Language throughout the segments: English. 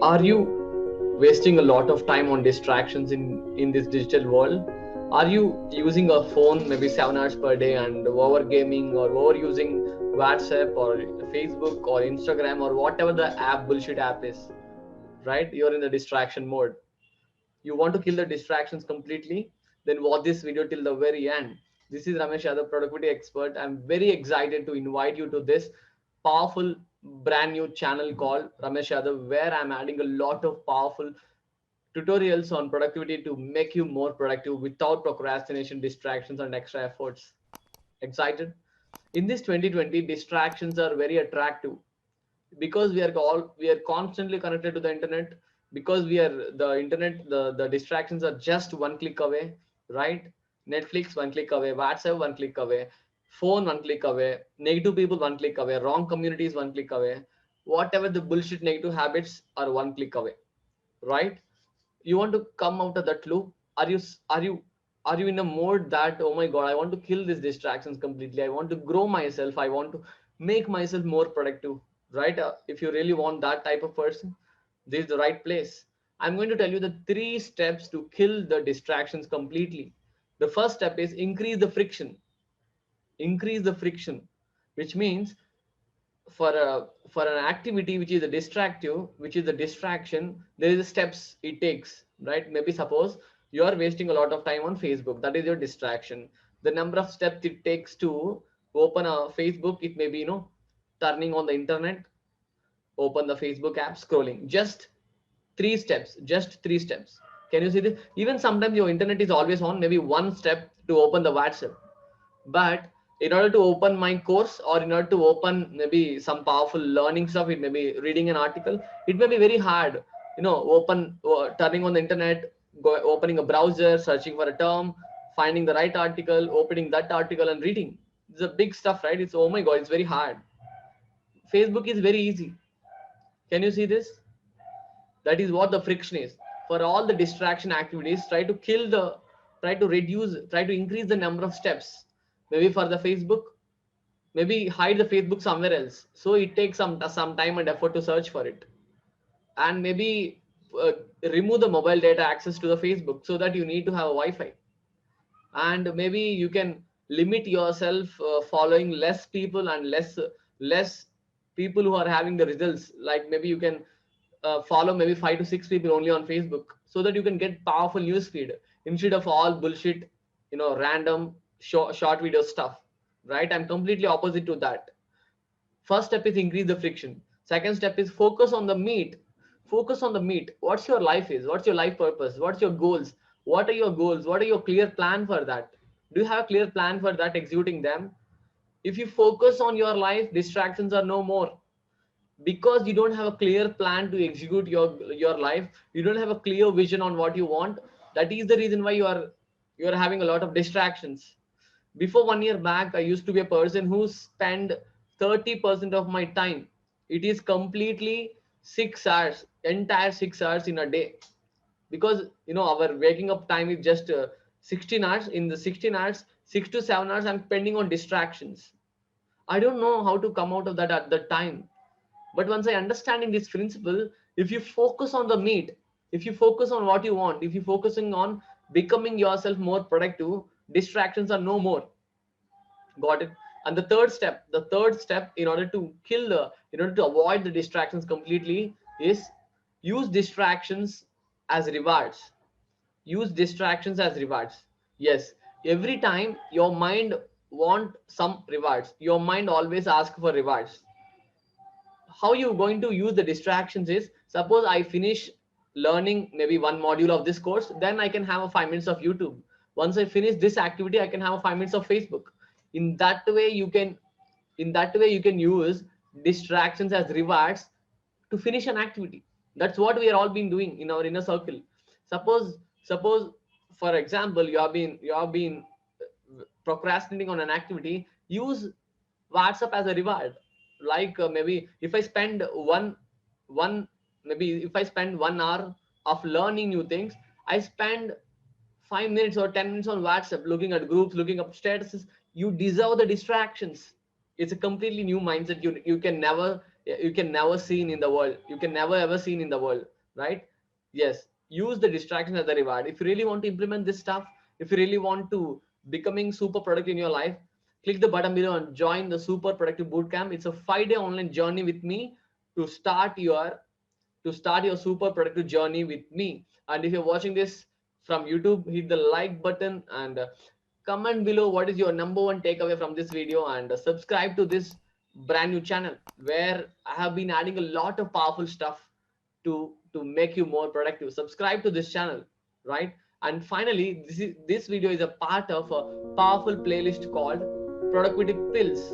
Are you wasting a lot of time on distractions in this digital world? Are you using a phone maybe 7 hours per day and over gaming or over using WhatsApp or Facebook or Instagram or whatever the app bullshit app is, right? You're in the distraction mode. You want to kill the distractions completely, then watch this video till the very end. This is Ramesh Yadav, productivity expert. I'm very excited to invite you to this powerful brand new channel called Ramesh Yadav, where I'm adding a lot of powerful tutorials on productivity to make you more productive without procrastination, distractions, and extra efforts. Excited? In this 2020, distractions are very attractive because we are constantly connected to the internet. Because we are the internet, the distractions are just one click away, right? Netflix one click away, WhatsApp one click away, phone one click away, negative people one click away, wrong communities one click away, whatever the bullshit negative habits are one click away, right? You want to come out of that loop. Are you in a mode that, oh my god, I want to kill these distractions completely, I want to grow myself, I want to make myself more productive, right? If you really want that type of person, this is the right place. I'm going to tell you the 3 steps to kill the distractions completely. The first step is increase the friction, which means for an activity which is a distractive, which is a distraction, there is a steps it takes, right? Maybe suppose you are wasting a lot of time on Facebook, that is your distraction. The number of steps it takes to open a Facebook, it may be, turning on the internet, open the Facebook app, scrolling, just 3 steps. Can you see this? Even sometimes your internet is always on, maybe one step to open the WhatsApp. But in order to open my course, or in order to open maybe some powerful learning stuff, it may be reading an article, it may be very hard, turning on the internet, opening a browser, searching for a term, finding the right article, opening that article and reading. It's a big stuff, right? It's, oh my god, it's very hard. Facebook is very easy. Can you see this? That is what the friction is. For all the distraction activities, try to increase the number of steps. Maybe for the Facebook, maybe hide the Facebook somewhere else, so it takes some time and effort to search for it. And maybe uh, remove the mobile data access to the Facebook, so that you need to have a Wi-Fi. And maybe you can limit yourself following less people and less people who are having the results. Like maybe you can follow maybe 5 to 6 people only on Facebook, so that you can get powerful news feed instead of all bullshit, random short video stuff, right? I'm completely opposite to that. First step is increase the friction. Second step is focus on the meat. Focus on the meat. What's your life is? What's your life purpose? What's your goals? What are your goals? What are your clear plan for that? Do you have a clear plan for that, executing them? If you focus on your life, distractions are no more. Because you don't have a clear plan to execute your life, you don't have a clear vision on what you want. That is the reason why you are having a lot of distractions. Before 1 year back, I used to be a person who spent 30% of my time. It is completely 6 hours, entire 6 hours in a day. Because our waking up time is just 16 hours. In the 16 hours, 6 to 7 hours I'm spending on distractions. I don't know how to come out of that at that time. But once I understanding this principle, if you focus on the meat, if you focus on what you want, if you're focusing on becoming yourself more productive, distractions are no more. Got it? And the third step in order to avoid the distractions completely is use distractions as rewards. Use distractions as rewards. Yes, every time your mind want some rewards, your mind always ask for rewards. How you going to use the distractions is, suppose I finish learning maybe one module of this course, then I can have a 5 minutes of YouTube. Once I finish this activity, I can have a 5 minutes of Facebook. In that way you can use distractions as rewards to finish an activity. That's what we are all been doing in our inner circle. Suppose for example, you have been procrastinating on an activity. Use WhatsApp as a reward. Like maybe if I spend one maybe if I spend 1 hour of learning new things, I spend 5 minutes or 10 minutes on WhatsApp, looking at groups, looking up statuses. You deserve the distractions. It's a completely new mindset. You can never you can never seen in the world, you can never ever seen in the world, right? Yes, use the distraction as the reward. If you really want to implement this stuff, if you really want to becoming super productive in your life, click the button below and join the super productive bootcamp. It's a 5-day online journey with me to start your super productive journey with me. And if you're watching this from YouTube, hit the like button and comment below what is your number one takeaway from this video, and subscribe to this brand new channel where I have been adding a lot of powerful stuff to make you more productive. Subscribe to this channel, right? And finally, this video is a part of a powerful playlist called productivity pills.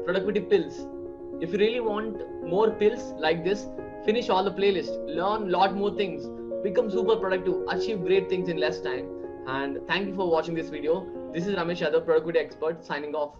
Productivity pills. If you really want more pills like this, finish all the playlist, learn lot more things, become super productive, achieve great things in less time. And thank you for watching this video. This is Ramesh Yadav, productivity expert, signing off.